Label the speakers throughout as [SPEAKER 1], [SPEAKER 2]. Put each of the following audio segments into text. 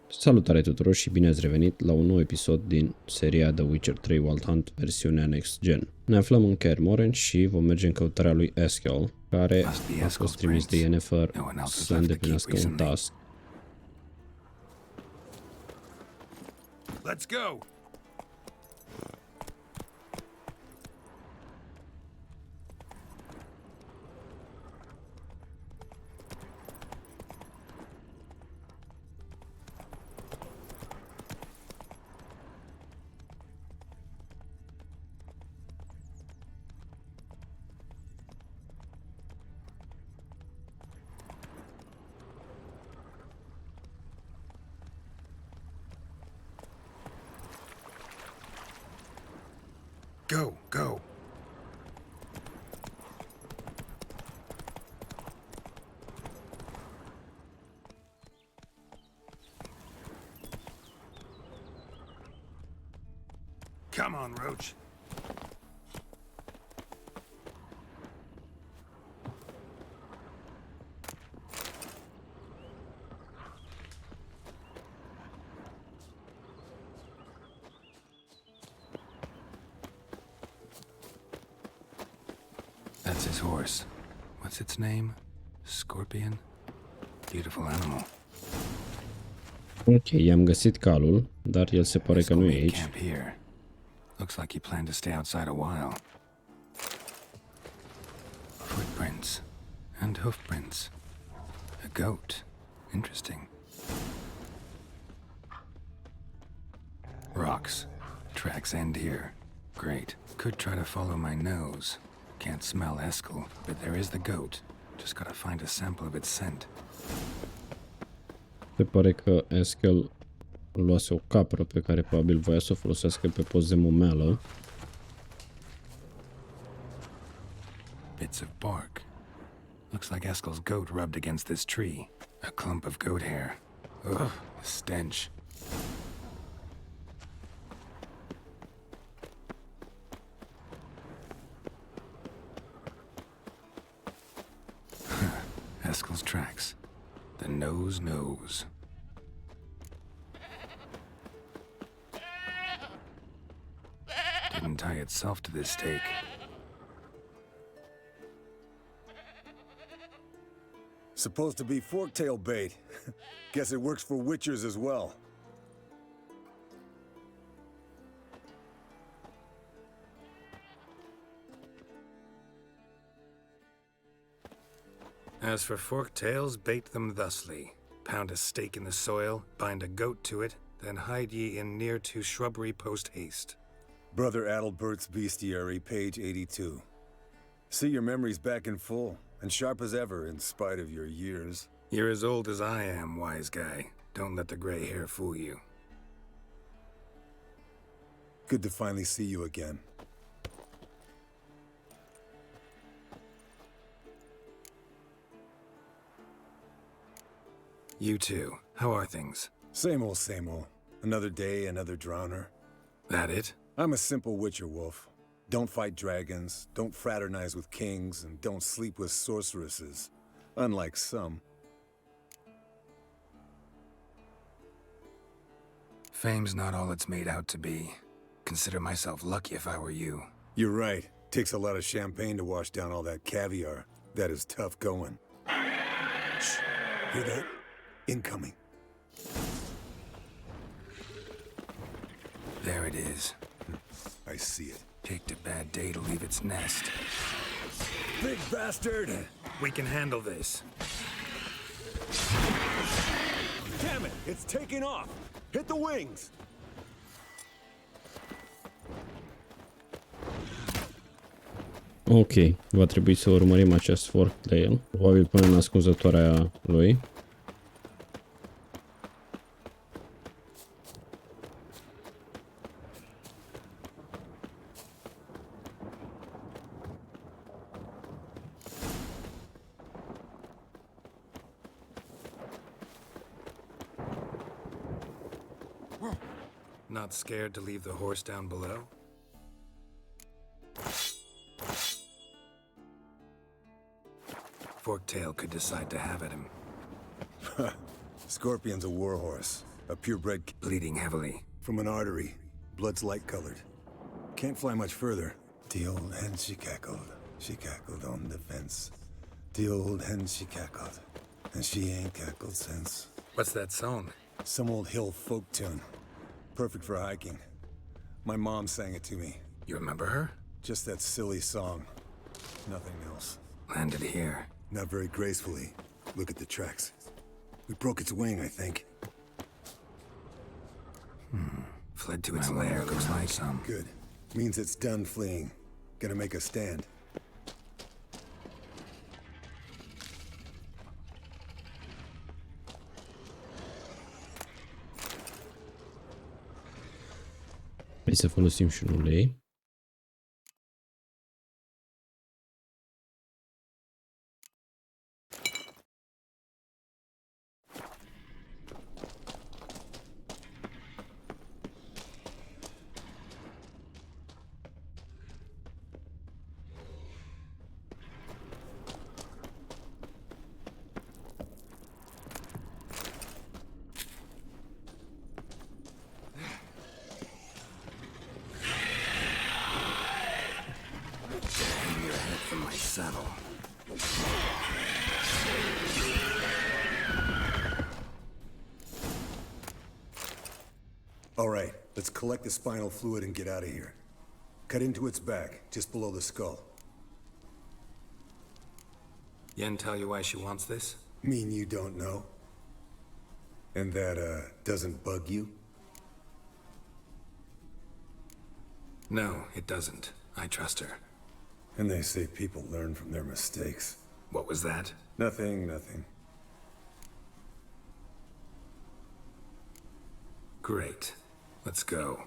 [SPEAKER 1] Salutare tuturor și bine ați revenit la un nou episod din seria The Witcher 3 Wild Hunt versiunea Next Gen. Ne aflăm în Kaer Morhen și vom merge în căutarea lui Eskel, care a fost trimis de Yennefer să îndeplinească un task.
[SPEAKER 2] Let's go! Go, go. Come on, Roach.
[SPEAKER 3] That's his horse. What's its name? Scorpion? Beautiful animal.
[SPEAKER 1] Ok, i-am găsit calul, dar el se pare că nu e aici.
[SPEAKER 3] Camp here. Looks like he planned to stay outside a while. Footprints and hoofprints. A goat. Interesting. Rocks. Tracks end here. Great. Could try to follow my nose. Can't smell Eskel, but there is the goat. Just gotta find a sample of its scent.
[SPEAKER 1] Se pare că Eskel luase o capră pe care probabil voia să o folosească pe post de momeală.
[SPEAKER 3] Bits of bark. Looks like Eskel's goat rubbed against this tree. A clump of goat hair. Ugh, stench. Eskel's tracks. The nose knows. Didn't tie itself to this stake.
[SPEAKER 4] Supposed to be Forktail bait. Guess it works for witchers as well.
[SPEAKER 2] As for forktails, bait them thusly. Pound a stake in the soil, bind a goat to it, then hide ye in near to shrubbery post haste.
[SPEAKER 4] Brother Adalbert's Bestiary, page 82. See your memories back in full, and sharp as ever in spite of your years.
[SPEAKER 2] You're as old as I am, wise guy. Don't let the gray hair fool you.
[SPEAKER 4] Good to finally see you again.
[SPEAKER 2] You too. How are things?
[SPEAKER 4] Same old, same old. Another day, another drowner.
[SPEAKER 2] That it?
[SPEAKER 4] I'm a simple witcher wolf. Don't fight dragons, don't fraternize with kings, and don't sleep with sorceresses. Unlike some.
[SPEAKER 3] Fame's not all it's made out to be. Consider myself lucky if I were you.
[SPEAKER 4] You're right. Takes a lot of champagne to wash down all that caviar. That is tough going. Shh. Hear that? Incoming.
[SPEAKER 3] There it is.
[SPEAKER 4] I see it.
[SPEAKER 3] Picked a bad day to leave its nest.
[SPEAKER 4] Big bastard!
[SPEAKER 2] We can handle this.
[SPEAKER 4] Damn it! It's taking off! Hit the wings!
[SPEAKER 1] Ok, va trebui să urmărim acest Forktail, probabil până în ascunzătoarea lui.
[SPEAKER 2] Not scared to leave the horse down below?
[SPEAKER 3] Forktail could decide to have at him.
[SPEAKER 4] Scorpion's a warhorse. A purebred
[SPEAKER 3] Bleeding heavily.
[SPEAKER 4] from an artery. Blood's light-colored. Can't fly much further. The old hen, she cackled. She cackled on the fence. The old hen, she cackled. And she ain't cackled since.
[SPEAKER 2] What's that song?
[SPEAKER 4] Some old hill folk tune. Perfect for hiking. My mom sang it to me.
[SPEAKER 2] You remember her?
[SPEAKER 4] Just that silly song. Nothing else.
[SPEAKER 3] Landed here.
[SPEAKER 4] Not very gracefully. Look at the tracks. We broke its wing, I think.
[SPEAKER 3] Fled to its lair, looks like some.
[SPEAKER 4] Good. Means it's done fleeing. Gonna make a stand.
[SPEAKER 1] Hai să folosim și un ulei.
[SPEAKER 3] From my saddle.
[SPEAKER 4] All right, let's collect the spinal fluid and get out of here. Cut into its back, just below the skull.
[SPEAKER 2] Yen tell you why she wants this?
[SPEAKER 4] Mean you don't know? And that, doesn't bug you?
[SPEAKER 2] No, it doesn't. I trust her.
[SPEAKER 4] And they say people learn from their mistakes.
[SPEAKER 2] What was that?
[SPEAKER 4] Nothing, nothing.
[SPEAKER 2] Great. Let's go.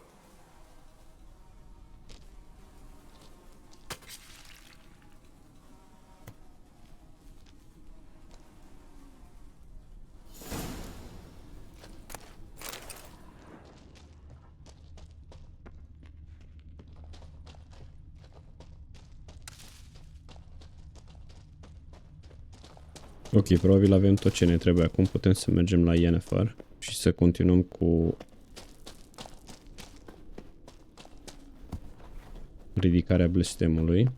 [SPEAKER 1] Ok, probabil avem tot ce ne trebuie. Acum putem să mergem la Yennefer și să continuăm cu ridicarea blestemului.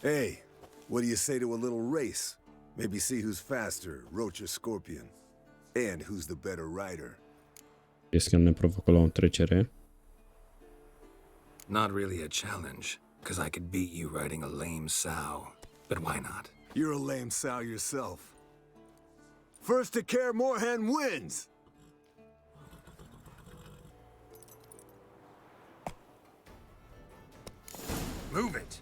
[SPEAKER 4] Hey, what do you say to a little race? Maybe see who's faster, roach or scorpion. And who's the better rider.
[SPEAKER 1] Eskel ne provocă la o trecere.
[SPEAKER 2] Not really a challenge, because I could beat you riding a lame sow. But why not?
[SPEAKER 4] You're a lame sow yourself. First to Kaer Morhen wins!
[SPEAKER 2] Move it!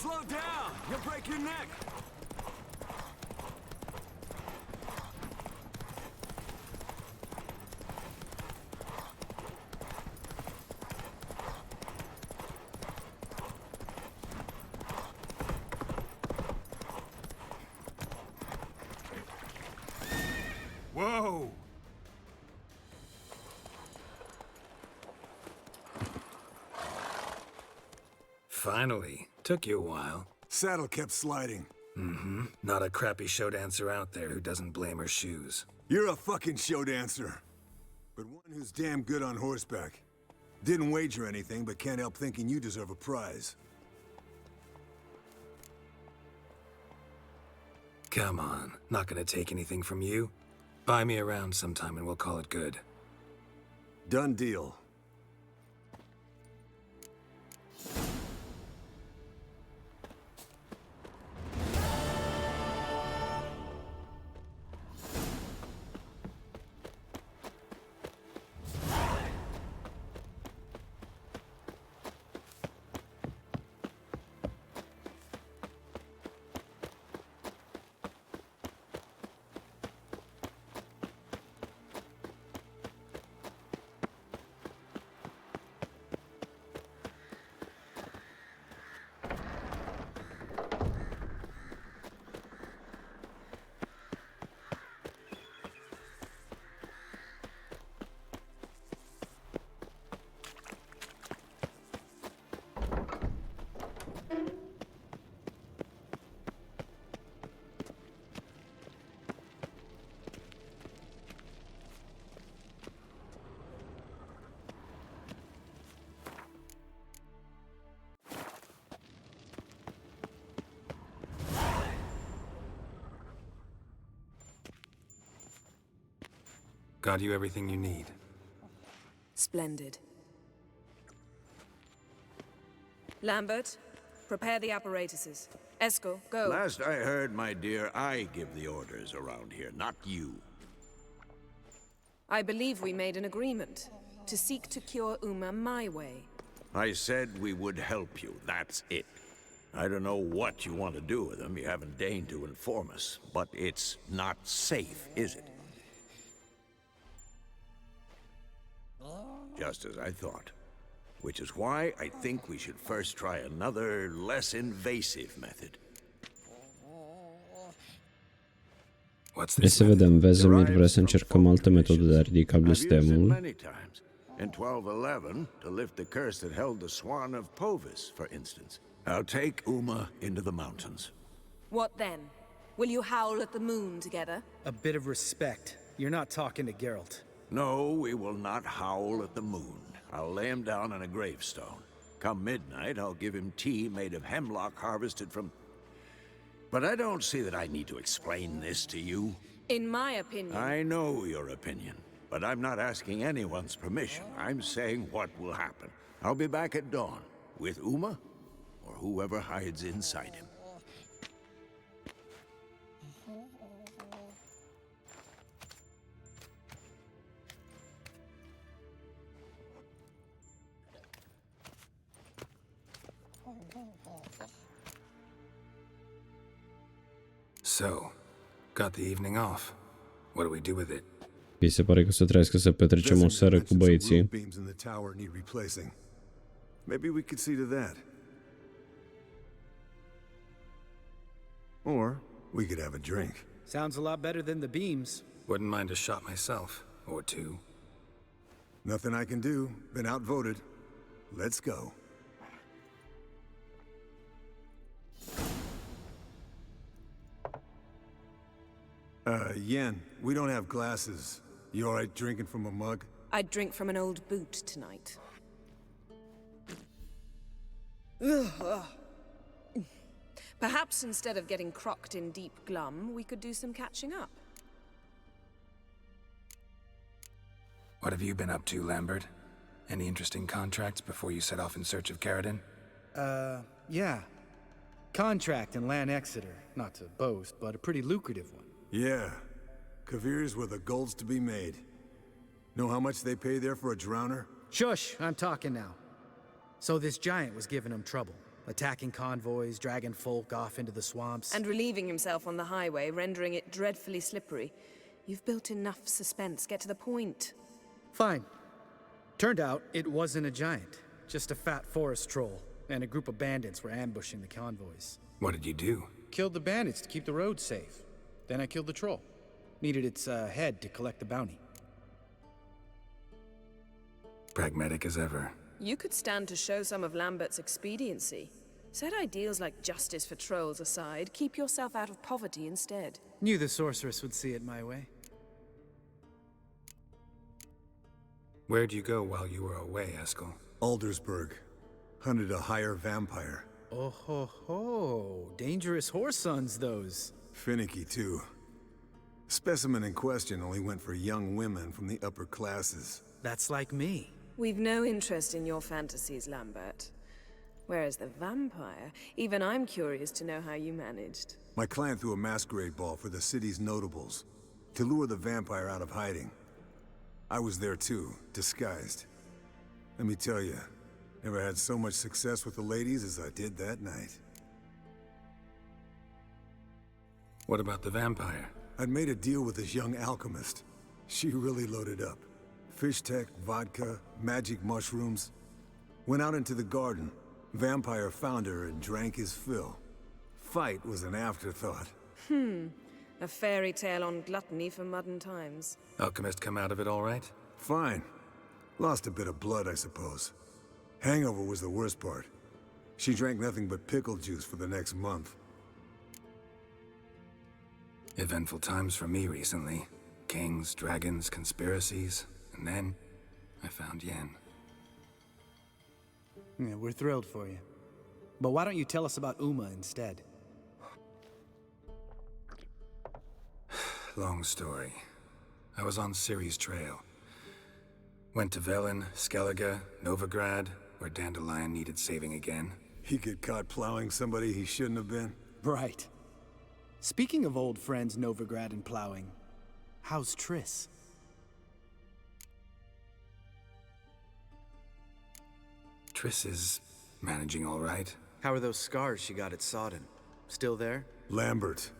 [SPEAKER 4] Slow down! You'll break your neck!
[SPEAKER 2] Whoa! Finally. Took you a while.
[SPEAKER 4] Saddle kept sliding.
[SPEAKER 2] Mm-hmm. Not a crappy show dancer out there who doesn't blame her shoes.
[SPEAKER 4] You're a fucking show dancer. But one who's damn good on horseback. Didn't wager anything, but can't help thinking you deserve a prize.
[SPEAKER 2] Come on. Not gonna take anything from you. Buy me around sometime and we'll call it good.
[SPEAKER 4] Done deal.
[SPEAKER 2] Got you everything you need.
[SPEAKER 5] Splendid. Lambert, prepare the apparatuses. Eskel, go.
[SPEAKER 6] Last I heard, my dear, I give the orders around here, not you.
[SPEAKER 5] I believe we made an agreement to seek to cure Uma my way.
[SPEAKER 6] I said we would help you, that's it. I don't know what you want to do with them, you haven't deigned to inform us, but it's not safe, is it? Just as I thought. Which is why I think we should first try another, less invasive method.
[SPEAKER 2] What's
[SPEAKER 1] E
[SPEAKER 2] this?
[SPEAKER 1] să vedem, Vesemir vrea să încercăm altă metodă de a ridica
[SPEAKER 6] I've used it
[SPEAKER 1] blestemul.
[SPEAKER 6] many times. In 1211, to lift the curse that held the Swan of Povis, for instance. I'll take Uma into the mountains.
[SPEAKER 5] What then? Will you howl at the moon together?
[SPEAKER 7] A bit of respect. You're not talking to Geralt.
[SPEAKER 6] No, we will not howl at the moon. I'll lay him down on a gravestone. Come midnight, I'll give him tea made of hemlock harvested from... But I don't see that I need to explain this to you.
[SPEAKER 5] In my opinion...
[SPEAKER 6] I know your opinion, but I'm not asking anyone's permission. I'm saying what will happen. I'll be back at dawn, with Uma, or whoever hides inside him.
[SPEAKER 2] So, got the evening off. What do we do with it?
[SPEAKER 1] Mi se pare că o să trească să petrecem o seară cu băieții.
[SPEAKER 4] Beams in the tower need replacing. Maybe we could see to that. Or we could have a drink.
[SPEAKER 7] Sounds a lot better than the beams.
[SPEAKER 2] Wouldn't mind a shot myself, or two.
[SPEAKER 4] Nothing I can do. Been outvoted. Let's go. Yen, we don't have glasses. You alright drinking from a mug?
[SPEAKER 5] I'd drink from an old boot tonight. Perhaps instead of getting crocked in deep glum, we could do some catching up.
[SPEAKER 2] What have you been up to, Lambert? Any interesting contracts before you set off in search of Caradon?
[SPEAKER 7] Yeah. Contract in Lan Exeter. Not to boast, but a pretty lucrative one.
[SPEAKER 4] Yeah. Kavir's where the gold's to be made. Know how much they pay there for a drowner?
[SPEAKER 7] Shush, I'm talking now. So this giant was giving him trouble. Attacking convoys, dragging folk off into the swamps.
[SPEAKER 5] And relieving himself on the highway, rendering it dreadfully slippery. You've built enough suspense. Get to the point.
[SPEAKER 7] Fine. Turned out it wasn't a giant. Just a fat forest troll. And a group of bandits were ambushing the convoys.
[SPEAKER 2] What did you do?
[SPEAKER 7] Killed the bandits to keep the roads safe. Then I killed the troll. Needed its head to collect the bounty.
[SPEAKER 2] Pragmatic as ever.
[SPEAKER 5] You could stand to show some of Lambert's expediency. Set ideals like justice for trolls aside, keep yourself out of poverty instead.
[SPEAKER 7] Knew the sorceress would see it my way.
[SPEAKER 2] Where'd you go while you were away, Eskel?
[SPEAKER 4] Aldersburg. Hunted a higher vampire.
[SPEAKER 7] Oh ho ho. Dangerous horse sons, those.
[SPEAKER 4] Finicky, too. Specimen in question only went for young women from the upper classes.
[SPEAKER 7] That's like me.
[SPEAKER 5] We've no interest in your fantasies, Lambert. Whereas the vampire, even I'm curious to know how you managed.
[SPEAKER 4] My clan threw a masquerade ball for the city's notables, to lure the vampire out of hiding. I was there too, disguised. Let me tell you, never had so much success with the ladies as I did that night.
[SPEAKER 2] What about the vampire?
[SPEAKER 4] I'd made a deal with this young alchemist. She really loaded up. Fish tech, vodka, magic mushrooms. Went out into the garden. Vampire found her and drank his fill. Fight was an afterthought.
[SPEAKER 5] A fairy tale on gluttony for modern times.
[SPEAKER 2] Alchemist come out of it all right?
[SPEAKER 4] Fine. Lost a bit of blood, I suppose. Hangover was the worst part. She drank nothing but pickle juice for the next month.
[SPEAKER 2] Eventful times for me recently. Kings, dragons, conspiracies. And then, I found Yen.
[SPEAKER 7] Yeah, we're thrilled for you. But why don't you tell us about Uma instead?
[SPEAKER 2] Long story. I was on Ciri's trail. Went to Velen, Skellige, Novigrad, where Dandelion needed saving again.
[SPEAKER 4] He get caught plowing somebody he shouldn't have been?
[SPEAKER 7] Right. Speaking of old friends Novigrad and plowing, how's Triss?
[SPEAKER 2] Triss is managing all right.
[SPEAKER 7] How are those scars she got at Sodden? Still there?
[SPEAKER 4] Lambert,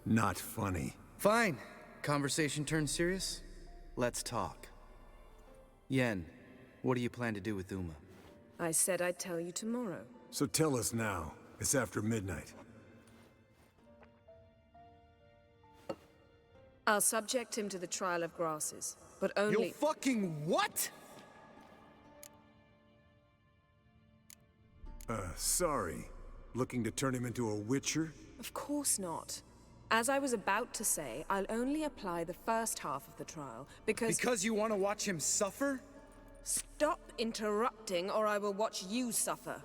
[SPEAKER 4] not funny.
[SPEAKER 7] Fine. Conversation turned serious? Let's talk. Yen, what do you plan to do with Uma?
[SPEAKER 5] I said I'd tell you tomorrow.
[SPEAKER 4] So tell us now. It's after midnight.
[SPEAKER 5] I'll subject him to the trial of grasses, but only—
[SPEAKER 7] You fucking what?
[SPEAKER 4] Sorry. Looking to turn him into a witcher?
[SPEAKER 5] Of course not. As I was about to say, I'll only apply the first half of the trial, because—
[SPEAKER 7] Because you want to watch him suffer?
[SPEAKER 5] Stop interrupting, or I will watch you suffer.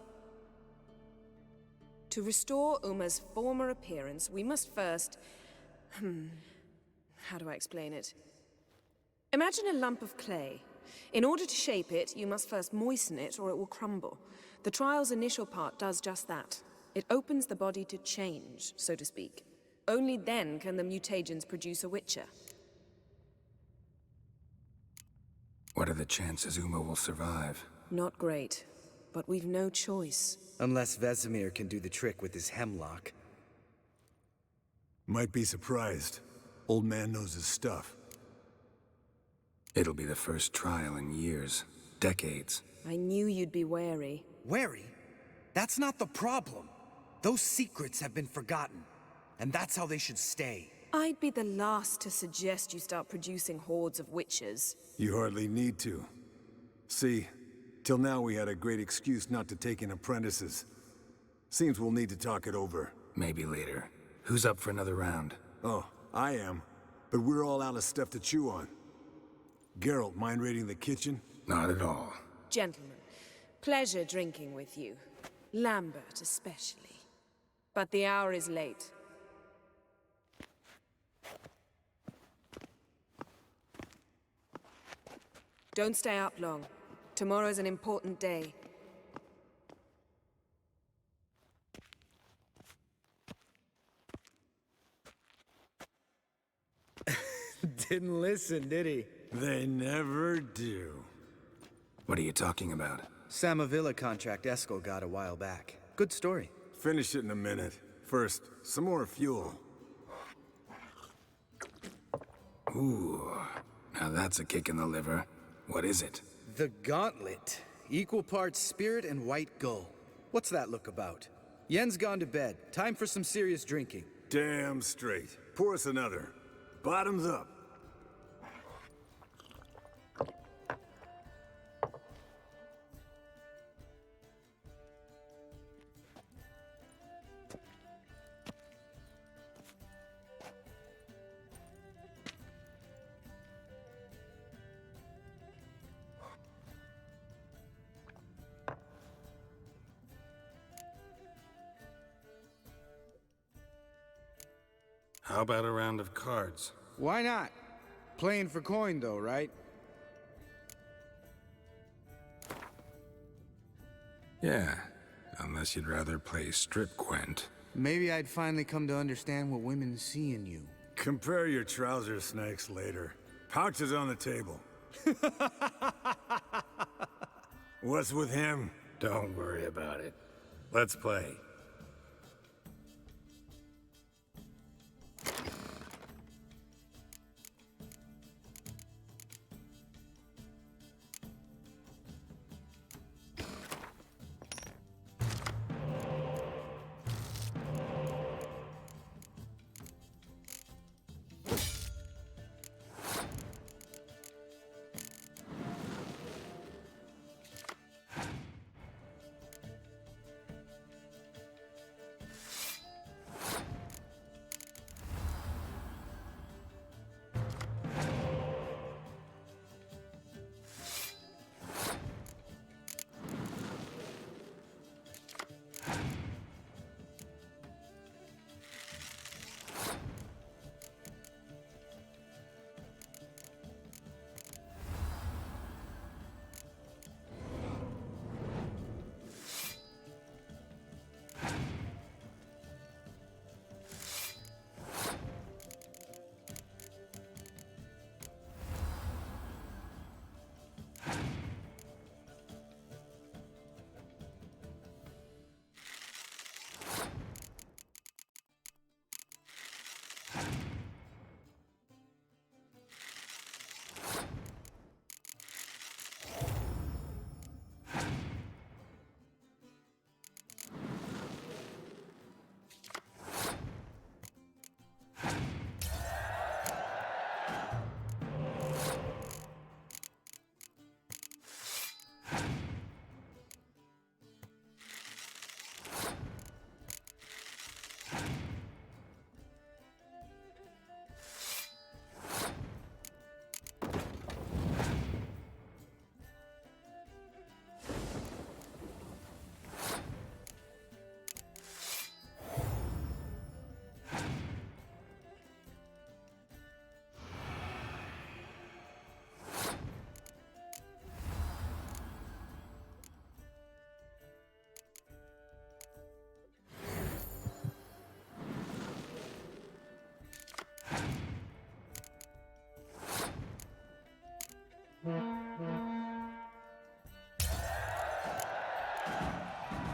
[SPEAKER 5] To restore Uma's former appearance, we must first— how do I explain it? Imagine a lump of clay. In order to shape it, you must first moisten it, or it will crumble. The trial's initial part does just that. It opens the body to change, so to speak. Only then can the mutagens produce a witcher.
[SPEAKER 2] What are the chances Uma will survive?
[SPEAKER 5] Not great, but we've no choice.
[SPEAKER 7] Unless Vesemir can do the trick with his hemlock.
[SPEAKER 4] Might be surprised. Old man knows his stuff.
[SPEAKER 2] It'll be the first trial in years. Decades.
[SPEAKER 5] I knew you'd be wary.
[SPEAKER 8] Wary? That's not the problem. Those secrets have been forgotten, and that's how they should stay.
[SPEAKER 5] I'd be the last to suggest you start producing hordes of witches.
[SPEAKER 4] You hardly need to. See, till now we had a great excuse not to take in apprentices. Seems we'll need to talk it over.
[SPEAKER 2] Maybe later. Who's up for another round?
[SPEAKER 4] Oh, I am. But we're all out of stuff to chew on. Geralt, mind raiding the kitchen?
[SPEAKER 2] Not at all.
[SPEAKER 5] Gentlemen, pleasure drinking with you. Lambert especially. But the hour is late. Don't stay up long. Tomorrow's an important day.
[SPEAKER 7] Didn't listen, did he?
[SPEAKER 4] They never do.
[SPEAKER 2] What are you talking about?
[SPEAKER 7] Samavilla contract Eskel got a while back. Good story.
[SPEAKER 4] Finish it in a minute. First, some more fuel.
[SPEAKER 2] Ooh, now that's a kick in the liver. What is it?
[SPEAKER 7] The Gauntlet. Equal parts spirit and white gull. What's that look about? Yen's gone to bed. Time for some serious drinking.
[SPEAKER 4] Damn straight. Pour us another. Bottoms up.
[SPEAKER 2] How about a round of cards?
[SPEAKER 7] Why not? Playing for coin though, right?
[SPEAKER 2] Yeah, unless you'd rather play strip Gwent.
[SPEAKER 7] Maybe I'd finally come to understand what women see in you.
[SPEAKER 4] Compare your trouser snakes later. Pouch is on the table. What's with him?
[SPEAKER 2] Don't worry about it. Let's play.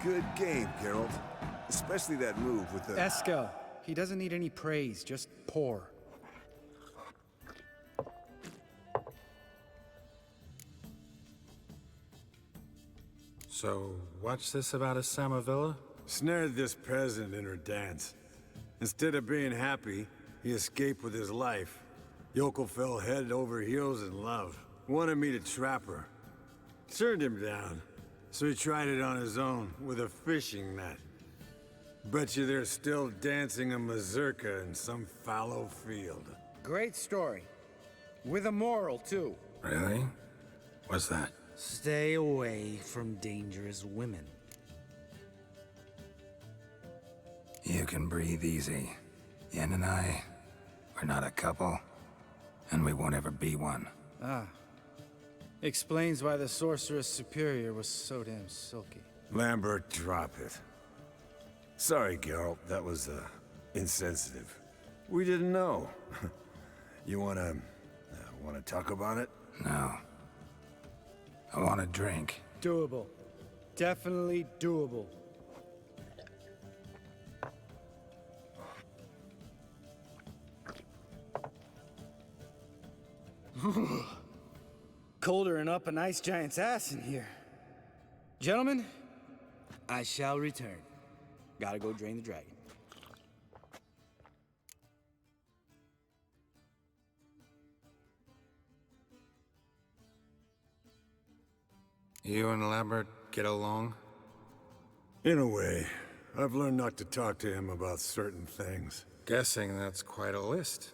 [SPEAKER 4] Good game, Geralt. Especially that move with the...
[SPEAKER 7] Eskel. He doesn't need any praise, just pour.
[SPEAKER 2] So, what's this about a Samavilla?
[SPEAKER 4] Snared this peasant in her dance. Instead of being happy, he escaped with his life. Yokel fell head over heels in love. Wanted me to trap her. Turned him down. So he tried it on his own, with a fishing net. Bet you they're still dancing a mazurka in some fallow field.
[SPEAKER 7] Great story. With a moral, too.
[SPEAKER 2] Really? What's that?
[SPEAKER 8] Stay away from dangerous women.
[SPEAKER 3] You can breathe easy. Yen and I, we're not a couple, and we won't ever be one.
[SPEAKER 7] Ah. Explains why the sorceress superior was so damn silky.
[SPEAKER 4] Lambert, drop it. Sorry, Geralt, that was, insensitive. We didn't know. You wanna talk about it?
[SPEAKER 3] No. I want a drink.
[SPEAKER 7] Doable. Definitely doable. Colder than up an ice giant's ass in here. Gentlemen, I shall return. Gotta go drain the dragon.
[SPEAKER 2] You and Lambert get along?
[SPEAKER 4] In a way. I've learned not to talk to him about certain things.
[SPEAKER 2] Guessing that's quite a list.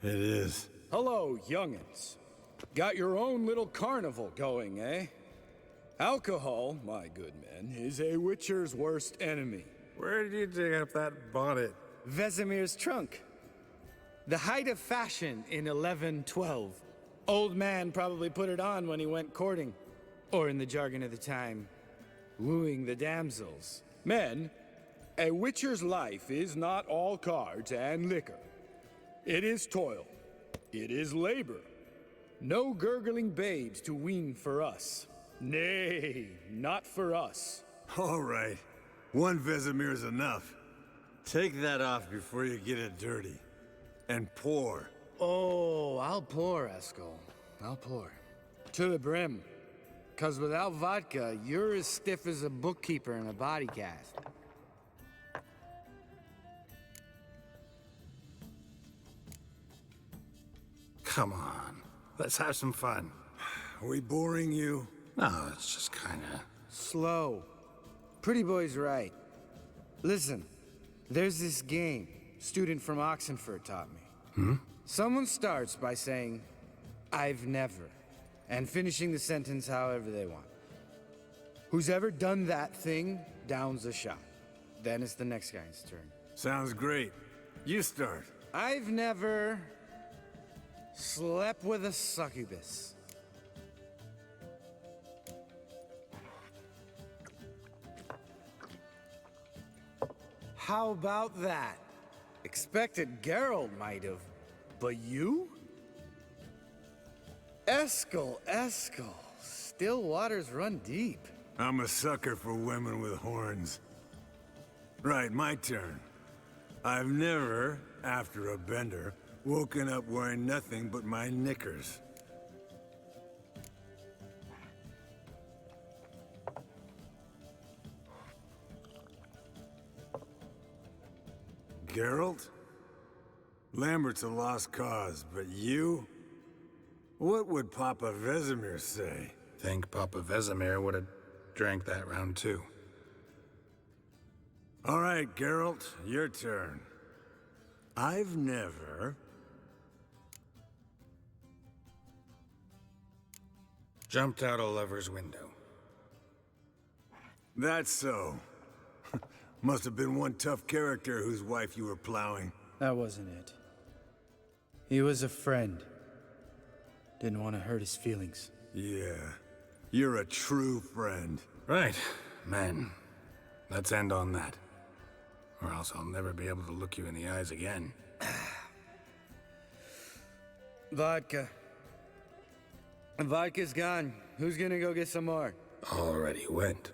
[SPEAKER 4] It is.
[SPEAKER 7] Hello, young'uns. Got your own little carnival going, eh? Alcohol, my good men, is a witcher's worst enemy.
[SPEAKER 2] Where did you dig up that bonnet?
[SPEAKER 7] Vesemir's trunk. The height of fashion in 1112. Old man probably put it on when he went courting. Or in the jargon of the time, wooing the damsels. Men, a witcher's life is not all cards and liquor. It is toil. It is labor. No gurgling babes to wean for us. Nay, not for us.
[SPEAKER 4] All right. One Vesemir's enough. Take that off before you get it dirty. And pour.
[SPEAKER 7] Oh, I'll pour, Eskel. I'll pour. To the brim. 'Cause without vodka, you're as stiff as a bookkeeper in a body cast.
[SPEAKER 2] Come on, let's have some fun.
[SPEAKER 4] Are we boring you?
[SPEAKER 2] No, it's just kinda...
[SPEAKER 7] Slow. Pretty boy's right. Listen, there's this game student from Oxenford taught me. Someone starts by saying, I've never, and finishing the sentence however they want. Who's ever done that thing downs a shot. Then it's the next guy's turn.
[SPEAKER 4] Sounds great. You start.
[SPEAKER 7] I've never slept with a succubus. How about that? Expected Geralt might have, but you? Eskel, still waters run deep.
[SPEAKER 4] I'm a sucker for women with horns. Right, my turn. I've never, after a bender, woken up wearing nothing but my knickers. Geralt? Lambert's a lost cause, but you? What would Papa Vesemir say?
[SPEAKER 2] Think Papa Vesemir would have drank that round too.
[SPEAKER 4] All right, Geralt, your turn. I've never...
[SPEAKER 2] Jumped out a lover's window.
[SPEAKER 4] That's so. Must have been one tough character whose wife you were plowing.
[SPEAKER 7] That wasn't it. He was a friend. Didn't want to hurt his feelings.
[SPEAKER 4] Yeah, you're a true friend.
[SPEAKER 2] Right, man. Let's end on that. Or else I'll never be able to look you in the eyes again.
[SPEAKER 7] Vodka. Vodka's gone. Who's gonna go get some more?
[SPEAKER 2] Already went.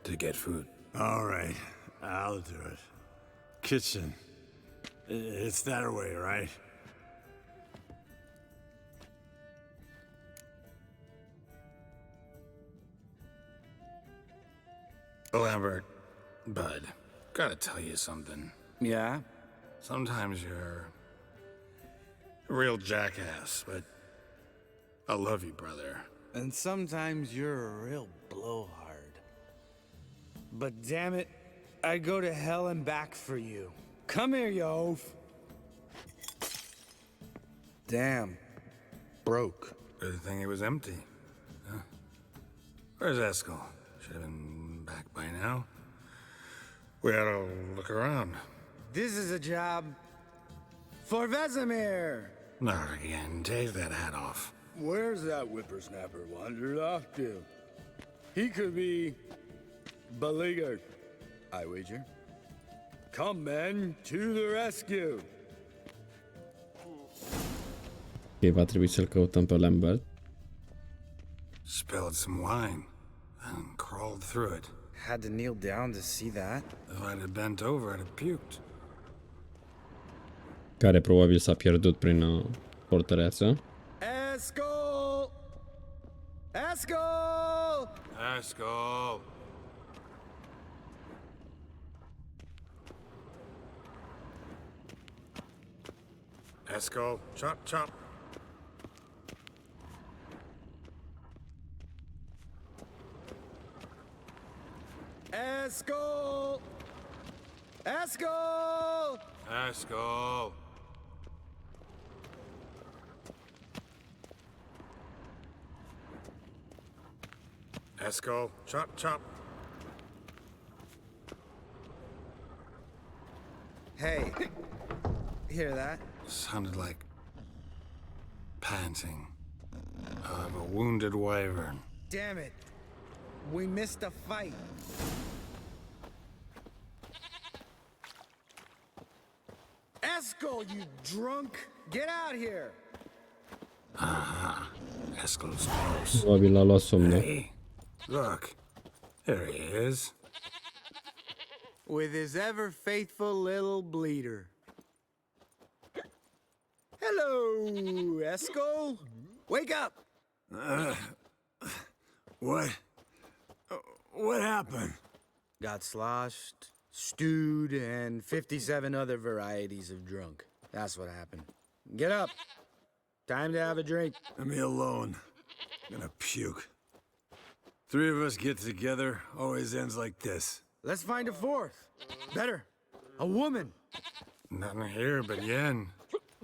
[SPEAKER 2] to get food.
[SPEAKER 4] All right, I'll do it. Kitchen. It's that way, right?
[SPEAKER 2] Lambert, bud, gotta tell you something.
[SPEAKER 7] Yeah?
[SPEAKER 2] Sometimes you're a real jackass, but I love you, brother.
[SPEAKER 7] And sometimes you're a real blowhard. But damn it, I'd go to hell and back for you. Come here, you oaf. Damn. Broke.
[SPEAKER 2] Good thing it was empty. Huh? Where's Eskel? Should have been back by now. We ought to look around.
[SPEAKER 7] This is a job for Vesemir.
[SPEAKER 2] Not again. Take that hat off.
[SPEAKER 7] Where's that whippersnapper wandered off to? He could be beleaguered, I wager. Come, men, to the rescue.
[SPEAKER 1] Ok, va trebui să-l căutăm pe Lambert.
[SPEAKER 2] Spilled some wine and crawled through it.
[SPEAKER 7] Had to kneel down to see that.
[SPEAKER 2] If I'd have bent over, I'd have puked.
[SPEAKER 1] Care probabil s-a pierdut prin fortăreață.
[SPEAKER 7] Eskel! Eskel!
[SPEAKER 2] Eskel! Eskel, chop, chop.
[SPEAKER 7] Eskel! Eskel!
[SPEAKER 2] Eskel! Eskel, chop, chop.
[SPEAKER 7] Hey, hear that?
[SPEAKER 2] Sounded like panting of a wounded wyvern.
[SPEAKER 7] Damn it. We missed a fight. Eskel, you drunk! Get out here!
[SPEAKER 2] Aha, Eskel's close.
[SPEAKER 1] Probabil l-a luat somnul.
[SPEAKER 2] Hey, look, there he is.
[SPEAKER 7] With his ever faithful little bleeder. Hello, Eskel. Wake up!
[SPEAKER 4] What? What happened?
[SPEAKER 7] Got sloshed, stewed, and 57 other varieties of drunk. That's what happened. Get up. Time to have a drink.
[SPEAKER 4] Let me alone. I'm gonna puke. Three of us get together, always ends like this.
[SPEAKER 7] Let's find a fourth. Better. A woman.
[SPEAKER 2] Nothing here but Yen.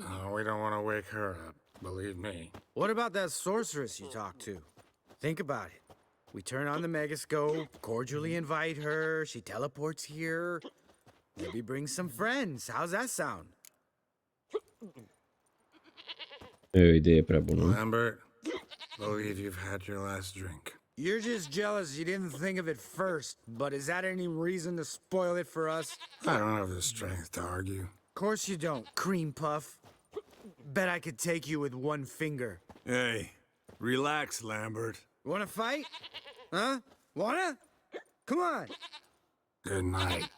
[SPEAKER 2] Oh, we don't want to wake her up, believe me.
[SPEAKER 7] What about that sorceress you talked to? Think about it. We turn on the megascope, cordially invite her, she teleports here. Maybe bring some friends. How's that sound?
[SPEAKER 1] E o idee prea bună.
[SPEAKER 2] Lambert, believe you've had your last drink.
[SPEAKER 7] You're just jealous you didn't think of it first, but is that any reason to spoil it for us?
[SPEAKER 2] I don't have the strength to argue.
[SPEAKER 7] Of course you don't, cream puff. Bet I could take you with one finger.
[SPEAKER 4] Hey, relax, Lambert.
[SPEAKER 7] Wanna fight? Huh? Wanna? Come on.
[SPEAKER 2] Good night.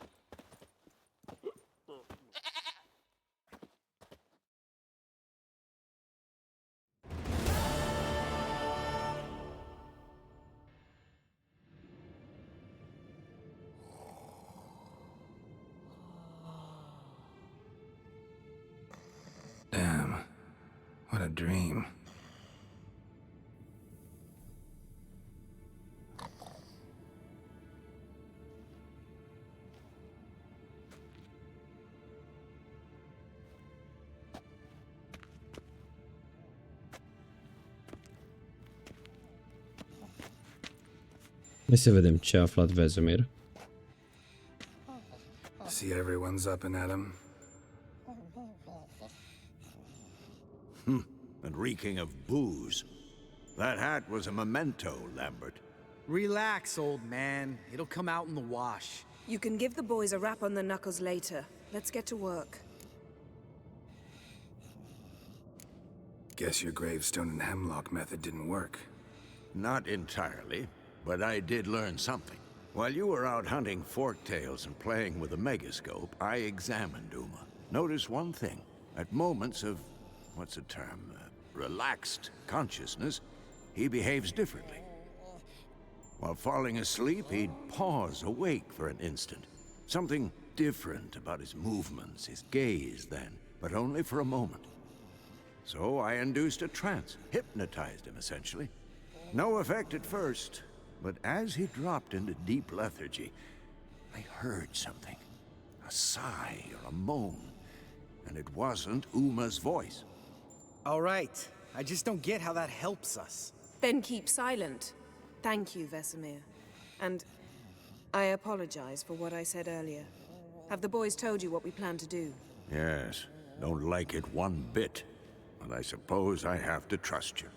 [SPEAKER 3] Damn. What a dream.
[SPEAKER 1] Hai să vedem ce a aflat Vesemir.
[SPEAKER 2] See everyone's up and at 'em.
[SPEAKER 6] And reeking of booze. That hat was a memento, Lambert.
[SPEAKER 7] Relax, old man. It'll come out in the wash.
[SPEAKER 5] You can give the boys a rap on the knuckles later. Let's get to work.
[SPEAKER 2] Guess your gravestone and hemlock method didn't work.
[SPEAKER 6] Not entirely, but I did learn something. While you were out hunting forktails and playing with a megascope, I examined Uma. Notice one thing. At moments of, what's the term, relaxed consciousness, he behaves differently. While falling asleep, he'd pause awake for an instant. Something different about his movements, his gaze then, but only for a moment. So I induced a trance, hypnotized him essentially. No effect at first, but as he dropped into deep lethargy, I heard something. A sigh or a moan, and it wasn't Uma's voice.
[SPEAKER 8] All right. I just don't get how that helps us.
[SPEAKER 5] Then keep silent. Thank you, Vesemir. And I apologize for what I said earlier. Have the boys told you what we plan to do?
[SPEAKER 6] Yes, don't like it one bit, but I suppose I have to trust you.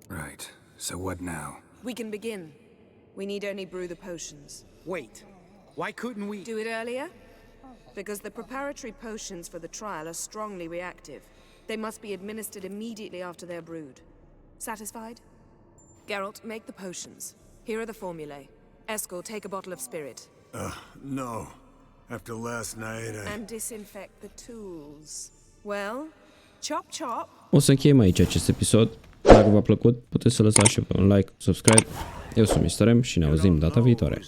[SPEAKER 2] Right. So what now?
[SPEAKER 5] We can begin. We need only brew the potions.
[SPEAKER 8] Wait. Why couldn't we...
[SPEAKER 5] Do it earlier? Because the preparatory potions for the trial are strongly reactive. They must be administered immediately after they're brewed. Satisfied? Geralt, make the potions. Here are the formulae. Eskel, take a bottle of spirit.
[SPEAKER 4] No. After last night,
[SPEAKER 5] And disinfect the tools. Well, chop chop.
[SPEAKER 1] O să încheiem aici acest episod. Dacă v-a plăcut, puteți să lăsați și pe un like, subscribe. Eu sunt Mr. M și ne auzim data viitoare.